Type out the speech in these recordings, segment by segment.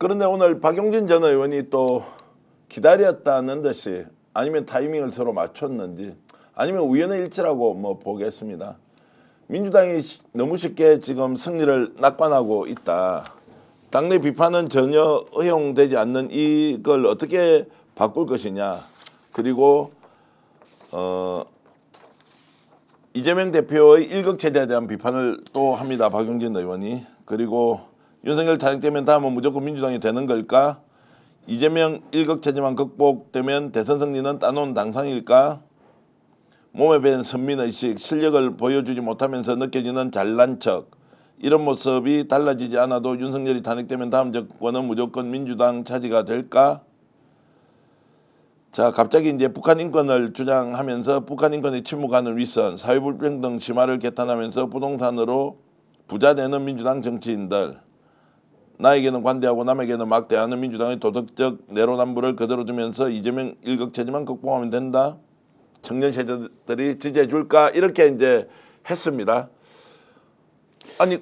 그런데 오늘 박용진 전 의원이 또 기다렸다는 듯이 아니면 타이밍을 서로 맞췄는지 아니면 우연의 일치라고 뭐 보겠습니다. 민주당이 너무 쉽게 지금 승리를 낙관하고 있다. 당내 비판은 전혀 허용되지 않는 이걸 어떻게 바꿀 것이냐. 그리고 이재명 대표의 일극체제에 대한 비판을 또 합니다. 박용진 의원이. 그리고 윤석열 탄핵되면 다음은 무조건 민주당이 되는 걸까? 이재명 일극체제만 극복되면 대선 승리는 따놓은 당상일까? 몸에 밴 선민의식, 실력을 보여주지 못하면서 느껴지는 잘난 척. 이런 모습이 달라지지 않아도 윤석열이 탄핵되면 다음 정권은 무조건 민주당 차지가 될까? 자, 갑자기 이제 북한 인권을 주장하면서 북한 인권에 침묵하는 윗선, 사회불평등 심화를 개탄하면서 부동산으로 부자 되는 민주당 정치인들, 나에게는 관대하고 남에게는 막대하는 민주당의 도덕적 내로남불을 그대로 두면서 이재명 일극체제만 극복하면 된다. 청년 세대들이 지지해 줄까? 이렇게 이제 했습니다. 아니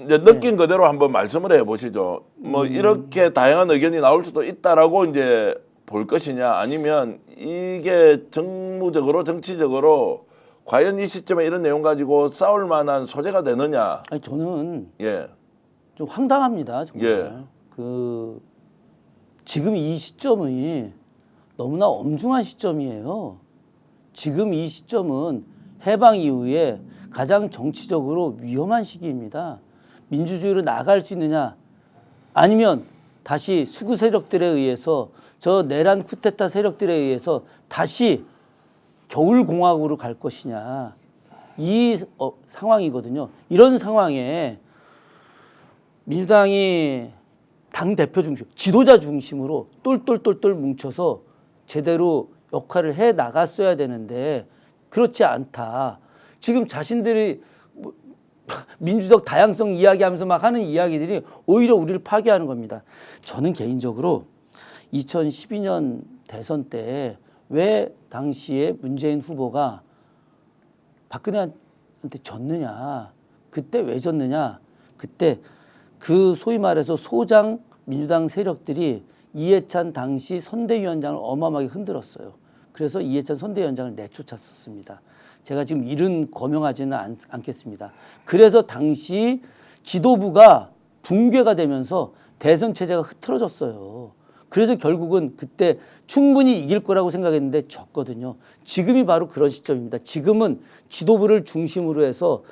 이제 느낀 그대로 한번 말씀을 해보시죠. 뭐 이렇게 다양한 의견이 나올 수도 있다라고 이제 볼 것이냐, 아니면 이게 정무적으로 정치적으로 과연 이 시점에 이런 내용 가지고 싸울 만한 소재가 되느냐. 아니, 저는 예. 좀 황당합니다. 정말. 예. 지금 이 시점이 너무나 엄중한 시점이에요. 지금 이 시점은 해방 이후에 가장 정치적으로 위험한 시기입니다. 민주주의로 나아갈 수 있느냐, 아니면 다시 수구 세력들에 의해서, 저 내란 쿠데타 세력들에 의해서 다시 겨울공화국으로 갈 것이냐, 이 상황이거든요. 이런 상황에 민주당이 당대표 중심, 지도자 중심으로 똘똘똘똘 뭉쳐서 제대로 역할을 해 나갔어야 되는데 그렇지 않다. 지금 자신들이 민주적 다양성 이야기하면서 막 하는 이야기들이 오히려 우리를 파괴하는 겁니다. 저는 개인적으로 2012년 대선 때 왜 당시에 문재인 후보가 박근혜한테 졌느냐, 그때 왜 졌느냐, 그때 그 소위 말해서 소장 민주당 세력들이 이해찬 당시 선대위원장을 어마어마하게 흔들었어요. 그래서 이해찬 선대위원장을 내쫓았었습니다. 제가 지금 이름 거명하지는 않겠습니다. 그래서 당시 지도부가 붕괴가 되면서 대선 체제가 흐트러졌어요. 그래서 결국은 그때 충분히 이길 거라고 생각했는데 졌거든요. 지금이 바로 그런 시점입니다. 지금은 지도부를 중심으로 해서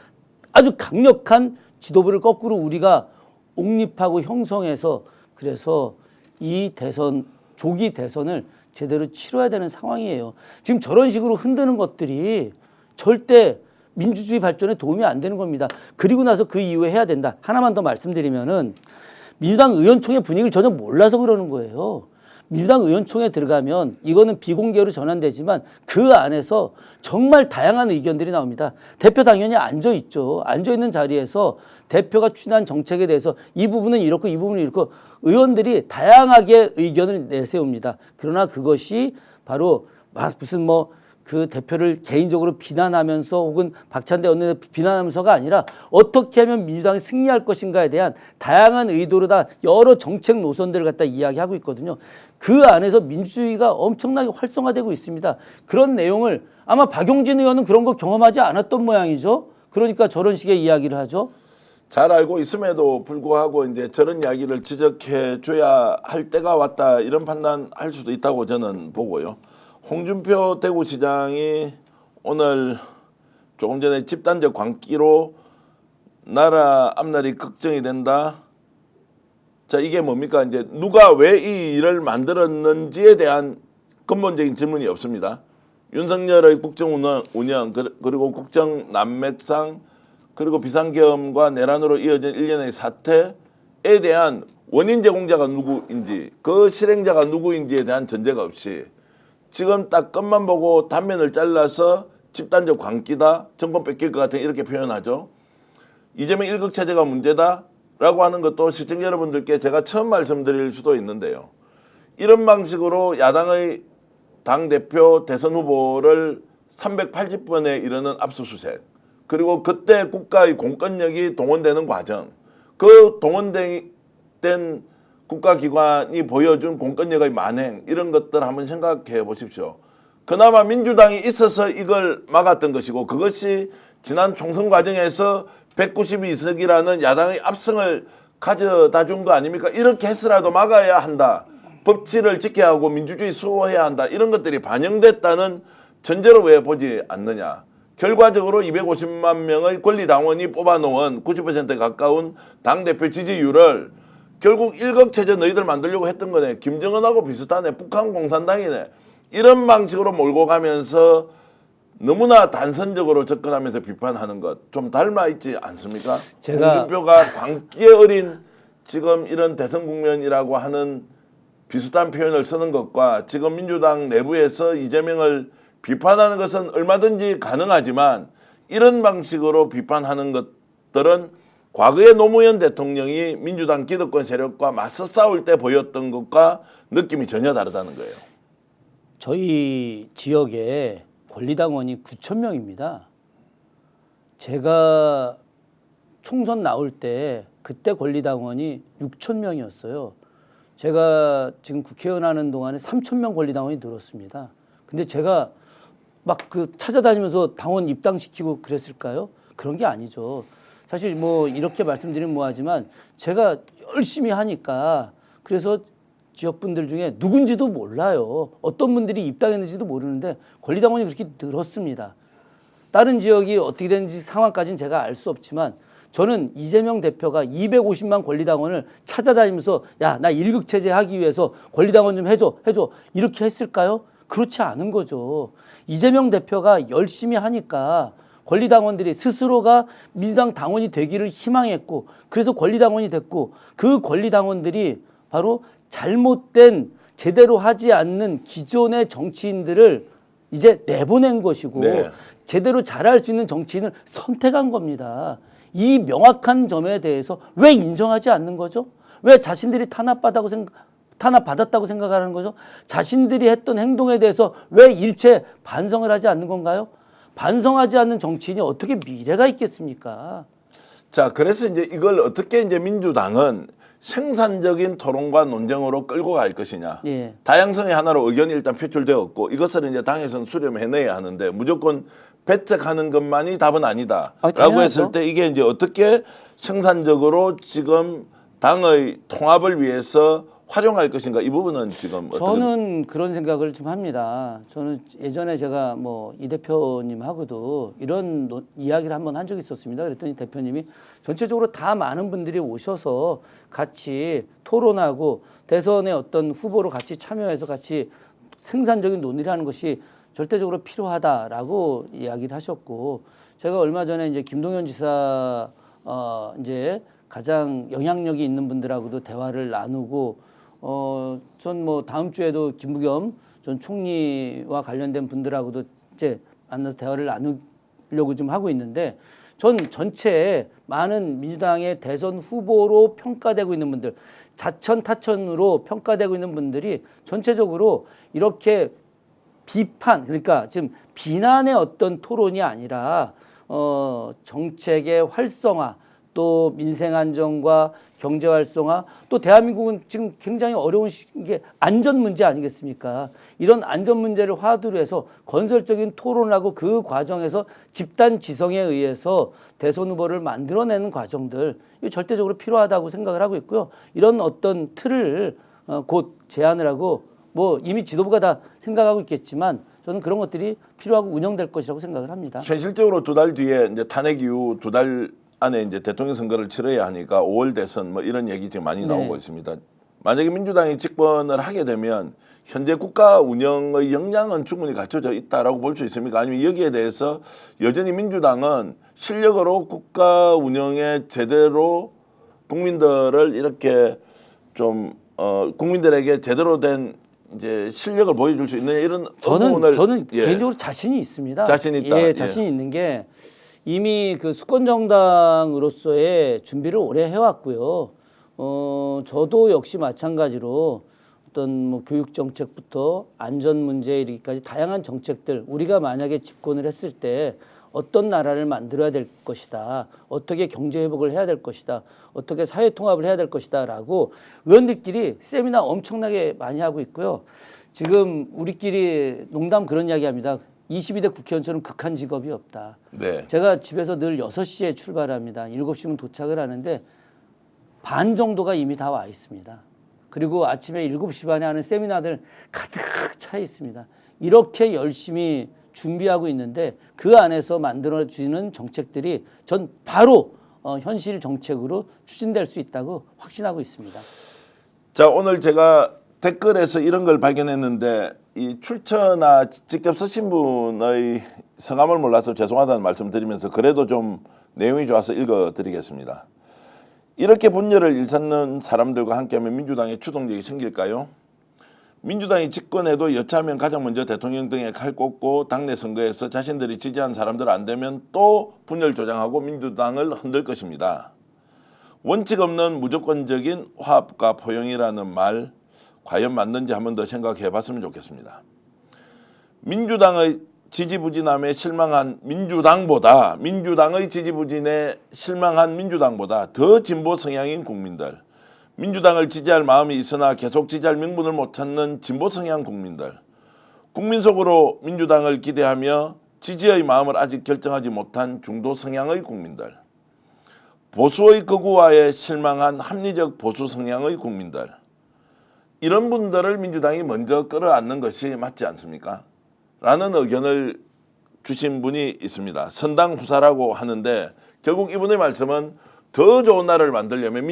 아주 강력한 지도부를 거꾸로 우리가 옹립하고 형성해서, 그래서 이 대선, 조기 대선을 제대로 치러야 되는 상황이에요. 지금 저런 식으로 흔드는 것들이 절대 민주주의 발전에 도움이 안 되는 겁니다. 그리고 나서 그 이후에 해야 된다. 하나만 더 말씀드리면은 민주당 의원총회 분위기를 전혀 몰라서 그러는 거예요. 민주당 의원총회 들어가면 이거는 비공개로 전환되지만 그 안에서 정말 다양한 의견들이 나옵니다. 대표 당연히 앉아있죠. 앉아있는 자리에서 대표가 추진한 정책에 대해서 이 부분은 이렇고 이 부분은 이렇고 의원들이 다양하게 의견을 내세웁니다. 그러나 그것이 바로 무슨 그 대표를 개인적으로 비난하면서 혹은 박찬대 원내대표 비난하면서가 아니라 어떻게 하면 민주당이 승리할 것인가에 대한 다양한 의도로 다 여러 정책 노선들을 갖다 이야기하고 있거든요. 그 안에서 민주주의가 엄청나게 활성화되고 있습니다. 그런 내용을 아마 박용진 의원은 그런 거 경험하지 않았던 모양이죠. 그러니까 저런 식의 이야기를 하죠. 잘 알고 있음에도 불구하고 이제 저런 이야기를 지적해 줘야 할 때가 왔다, 이런 판단할 수도 있다고 저는 보고요. 홍준표 대구시장이 오늘 조금 전에 집단적 광기로 나라 앞날이 걱정이 된다. 자, 이게 뭡니까? 이제 누가 왜 이 일을 만들었는지에 대한 근본적인 질문이 없습니다. 윤석열의 국정 운영 그리고 국정 난맥상, 그리고 비상계엄과 내란으로 이어진 일련의 사태에 대한 원인 제공자가 누구인지, 그 실행자가 누구인지에 대한 전제가 없이 지금 딱 끝만 보고 단면을 잘라서 집단적 광기다, 정권 뺏길 것 같은, 이렇게 표현하죠. 이재명 일극체제가 문제다라고 하는 것도 시청자 여러분들께 제가 처음 말씀드릴 수도 있는데요. 이런 방식으로 야당의 당대표 대선 후보를 380번에 이르는 압수수색, 그리고 그때 국가의 공권력이 동원되는 과정, 그 동원된 국가기관이 보여준 공권력의 만행 이런 것들 한번 생각해 보십시오. 그나마 민주당이 있어서 이걸 막았던 것이고 그것이 지난 총선 과정에서 192석이라는 야당의 압승을 가져다 준 거 아닙니까? 이렇게 해서라도 막아야 한다. 법치를 지켜야 하고 민주주의 수호해야 한다. 이런 것들이 반영됐다는 전제로 왜 보지 않느냐. 결과적으로 250만 명의 권리당원이 뽑아놓은 90%에 가까운 당대표 지지율을 결국 일극체제 너희들 만들려고 했던 거네. 김정은하고 비슷하네. 북한 공산당이네. 이런 방식으로 몰고 가면서 너무나 단선적으로 접근하면서 비판하는 것 좀 닮아 있지 않습니까? 홍준표가 광기에 어린 지금 이런 대선 국면이라고 하는 비슷한 표현을 쓰는 것과 지금 민주당 내부에서 이재명을 비판하는 것은 얼마든지 가능하지만 이런 방식으로 비판하는 것들은 과거에 노무현 대통령이 민주당 기득권 세력과 맞서 싸울 때 보였던 것과 느낌이 전혀 다르다는 거예요. 저희 지역에 권리당원이 9천 명입니다. 제가 총선 나올 때 그때 권리당원이 6천 명이었어요. 제가 지금 국회의원 하는 동안에 3천 명 권리당원이 늘었습니다. 근데 제가 막 그 찾아다니면서 당원 입당시키고 그랬을까요? 그런 게 아니죠. 사실 뭐 이렇게 말씀드리면 뭐하지만 제가 열심히 하니까 그래서 지역분들 중에 누군지도 몰라요. 어떤 분들이 입당했는지도 모르는데 권리당원이 그렇게 늘었습니다. 다른 지역이 어떻게 되는지 상황까지는 제가 알 수 없지만 저는 이재명 대표가 250만 권리당원을 찾아다니면서 야, 나 일극체제 하기 위해서 권리당원 좀 해줘 이렇게 했을까요? 그렇지 않은 거죠. 이재명 대표가 열심히 하니까 권리당원들이 스스로가 민주당 당원이 되기를 희망했고 그래서 권리당원이 됐고 그 권리당원들이 바로 잘못된 제대로 하지 않는 기존의 정치인들을 이제 내보낸 것이고 네. 제대로 잘할 수 있는 정치인을 선택한 겁니다. 이 명확한 점에 대해서 왜 인정하지 않는 거죠? 왜 자신들이 탄압받았다고 생각하는 거죠? 자신들이 했던 행동에 대해서 왜 일체 반성을 하지 않는 건가요? 반성하지 않는 정치인이 어떻게 미래가 있겠습니까? 자, 그래서 이제 이걸 어떻게 이제 민주당은 생산적인 토론과 논쟁으로 끌고 갈 것이냐. 예. 다양성의 하나로 의견이 일단 표출되었고 이것을 이제 당에서는 수렴해내야 하는데 무조건 배척하는 것만이 답은 아니다라고 당연하죠. 했을 때 이게 이제 어떻게 생산적으로 지금 당의 통합을 위해서 활용할 것인가 이 부분은 지금 저는 그런 생각을 좀 합니다. 저는 예전에 제가 뭐 이 대표님하고도 이런 이야기를 한번 한 적이 있었습니다. 그랬더니 대표님이 전체적으로 다 많은 분들이 오셔서 같이 토론하고 대선의 어떤 후보로 같이 참여해서 같이 생산적인 논의를 하는 것이 절대적으로 필요하다라고 이야기를 하셨고 제가 얼마 전에 이제 김동연 지사 이제 가장 영향력이 있는 분들하고도 대화를 나누고 전 뭐 다음 주에도 김부겸 전 총리와 관련된 분들하고도 이제 만나서 대화를 나누려고 좀 하고 있는데 전 전체 많은 민주당의 대선 후보로 평가되고 있는 분들 자천 타천으로 평가되고 있는 분들이 전체적으로 이렇게 비판 그러니까 지금 비난의 어떤 토론이 아니라 정책의 활성화 또 민생 안정과 경제 활성화 또 대한민국은 지금 굉장히 어려운 게 안전 문제 아니겠습니까? 이런 안전 문제를 화두로 해서 건설적인 토론하고 그 과정에서 집단 지성에 의해서 대선 후보를 만들어내는 과정들 이거 절대적으로 필요하다고 생각을 하고 있고요. 이런 어떤 틀을 곧 제안을 하고 뭐 이미 지도부가 다 생각하고 있겠지만 저는 그런 것들이 필요하고 운영될 것이라고 생각을 합니다. 현실적으로 두 달 뒤에 이제 탄핵 이후 두 달 안에 이제 대통령 선거를 치러야 하니까 5월 대선 뭐 이런 얘기 지금 많이 나오고 있습니다. 만약에 민주당이 집권을 하게 되면 현재 국가 운영의 역량은 충분히 갖춰져 있다라고 볼 수 있습니까? 아니면 여기에 대해서 여전히 민주당은 실력으로 국가 운영에 제대로 국민들을 이렇게 좀 국민들에게 제대로 된 이제 실력을 보여줄 수 있느냐 이런 저는 개인적으로 자신이 있습니다. 자신 있다. 예, 자신이 있는 게 이미 그 수권 정당으로서의 준비를 오래 해왔고요. 저도 역시 마찬가지로 어떤 뭐 교육 정책부터 안전 문제 이르기까지 다양한 정책들 우리가 만약에 집권을 했을 때 어떤 나라를 만들어야 될 것이다. 어떻게 경제 회복을 해야 될 것이다. 어떻게 사회 통합을 해야 될 것이다. 라고 의원들끼리 세미나 엄청나게 많이 하고 있고요. 지금 우리끼리 농담 그런 이야기 합니다. 22대 국회의원처럼 극한 직업이 없다. 네. 제가 집에서 늘 6시에 출발합니다. 7시면 도착을 하는데 반 정도가 이미 다 와 있습니다. 그리고 아침에 7시 반에 하는 세미나들 가득 차 있습니다. 이렇게 열심히 준비하고 있는데 그 안에서 만들어지는 정책들이 전 바로 현실 정책으로 추진될 수 있다고 확신하고 있습니다. 자, 오늘 제가 댓글에서 이런 걸 발견했는데 이 출처나 직접 쓰신 분의 성함을 몰라서 죄송하다는 말씀 드리면서 그래도 좀 내용이 좋아서 읽어드리겠습니다. 이렇게 분열을 일삼는 사람들과 함께하면 민주당의 추동력이 생길까요? 민주당이 집권해도 여차하면 가장 먼저 대통령 등에 칼 꽂고 당내 선거에서 자신들이 지지한 사람들 안 되면 또 분열 조장하고 민주당을 흔들 것입니다. 원칙 없는 무조건적인 화합과 포용이라는 말 과연 맞는지 한 번 더 생각해 봤으면 좋겠습니다. 민주당의 지지부진함에 실망한 민주당의 지지부진에 실망한 민주당보다 더 진보 성향인 국민들, 민주당을 지지할 마음이 있으나 계속 지지할 명분을 못 찾는 진보 성향 국민들, 국민 속으로 민주당을 기대하며 지지의 마음을 아직 결정하지 못한 중도 성향의 국민들, 보수의 극우화에 실망한 합리적 보수 성향의 국민들, 이런 분들을 민주당이 먼저 끌어안는 것이 맞지 않습니까? 라는 의견을 주신 분이 있습니다. 선당 후사라고 하는데 결국 이분의 말씀은 더 좋은 나라를 만들려면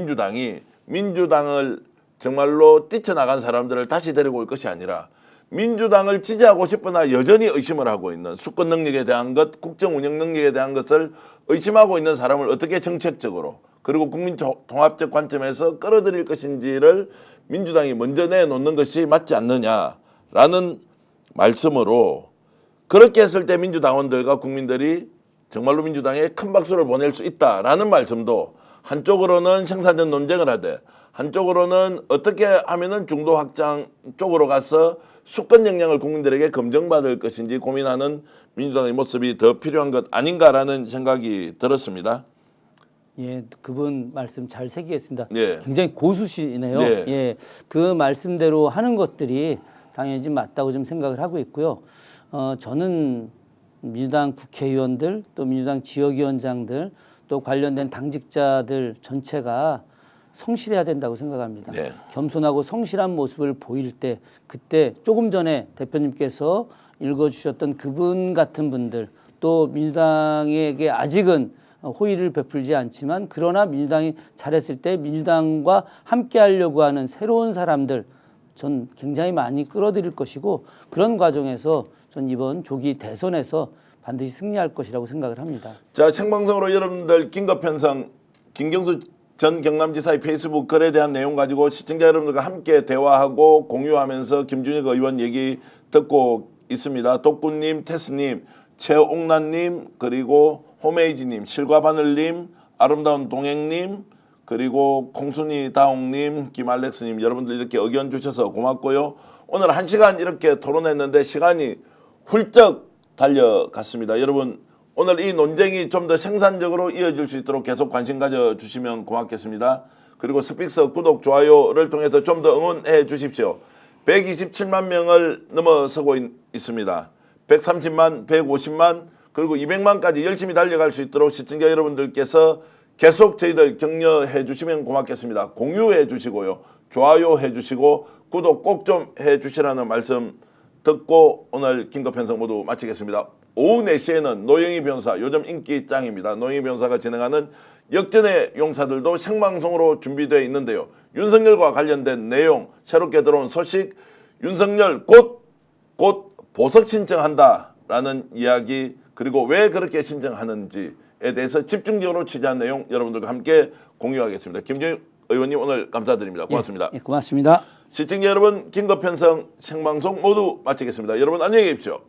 민주당을 정말로 뛰쳐나간 사람들을 다시 데리고 올 것이 아니라 민주당을 지지하고 싶으나 여전히 의심을 하고 있는 수권 능력에 대한 것, 국정 운영 능력에 대한 것을 의심하고 있는 사람을 어떻게 정책적으로 그리고 국민 통합적 관점에서 끌어들일 것인지를 민주당이 먼저 내놓는 것이 맞지 않느냐라는 말씀으로 그렇게 했을 때 민주당원들과 국민들이 정말로 민주당에 큰 박수를 보낼 수 있다라는 말씀도 한쪽으로는 생산적 논쟁을 하되 한쪽으로는 어떻게 하면은 중도 확장 쪽으로 가서 수권 역량을 국민들에게 검증받을 것인지 고민하는 민주당의 모습이 더 필요한 것 아닌가라는 생각이 들었습니다. 예, 그분 말씀 잘 새기겠습니다. 예. 굉장히 고수시네요. 예. 예, 그 말씀대로 하는 것들이 당연히 좀 맞다고 좀 생각을 하고 있고요. 저는 민주당 국회의원들 또 민주당 지역위원장들 또 관련된 당직자들 전체가 성실해야 된다고 생각합니다. 네. 겸손하고 성실한 모습을 보일 때 그때 조금 전에 대표님께서 읽어주셨던 그분 같은 분들 또 민주당에게 아직은 호의를 베풀지 않지만 그러나 민주당이 잘했을 때 민주당과 함께 하려고 하는 새로운 사람들 전 굉장히 많이 끌어들일 것이고 그런 과정에서 전 이번 조기 대선에서 반드시 승리할 것이라고 생각을 합니다. 자, 생방송으로 여러분들 긴급편성 김경수 전 경남지사의 페이스북 글에 대한 내용 가지고 시청자 여러분들과 함께 대화하고 공유하면서 김준혁 의원 얘기 듣고 있습니다. 독구님, 테스님, 최옥란님, 그리고 호메이지님, 실과바늘님, 아름다운 동행님, 그리고 콩순이 다홍님, 김알렉스님 여러분들 이렇게 의견 주셔서 고맙고요. 오늘 1시간 이렇게 토론했는데 시간이 훌쩍 달려갔습니다. 여러분 오늘 이 논쟁이 좀 더 생산적으로 이어질 수 있도록 계속 관심 가져주시면 고맙겠습니다. 그리고 스픽스 구독, 좋아요를 통해서 좀 더 응원해 주십시오. 127만 명을 넘어서고 있습니다. 130만, 150만 그리고 200만까지 열심히 달려갈 수 있도록 시청자 여러분들께서 계속 저희들 격려해 주시면 고맙겠습니다. 공유해 주시고요. 좋아요 해 주시고 구독 꼭 좀 해 주시라는 말씀 듣고 오늘 긴급편성 모두 마치겠습니다. 오후 4시에는 노영희 변호사 요즘 인기 짱입니다. 노영희 변호사가 진행하는 역전의 용사들도 생방송으로 준비되어 있는데요. 윤석열과 관련된 내용 새롭게 들어온 소식 윤석열 곧 보석 신청한다라는 이야기 그리고 왜 그렇게 신청하는지에 대해서 집중적으로 취재한 내용 여러분들과 함께 공유하겠습니다. 김준혁 의원님 오늘 감사드립니다. 고맙습니다. 예, 고맙습니다. 시청자 여러분 긴급편성 생방송 모두 마치겠습니다. 여러분 안녕히 계십시오.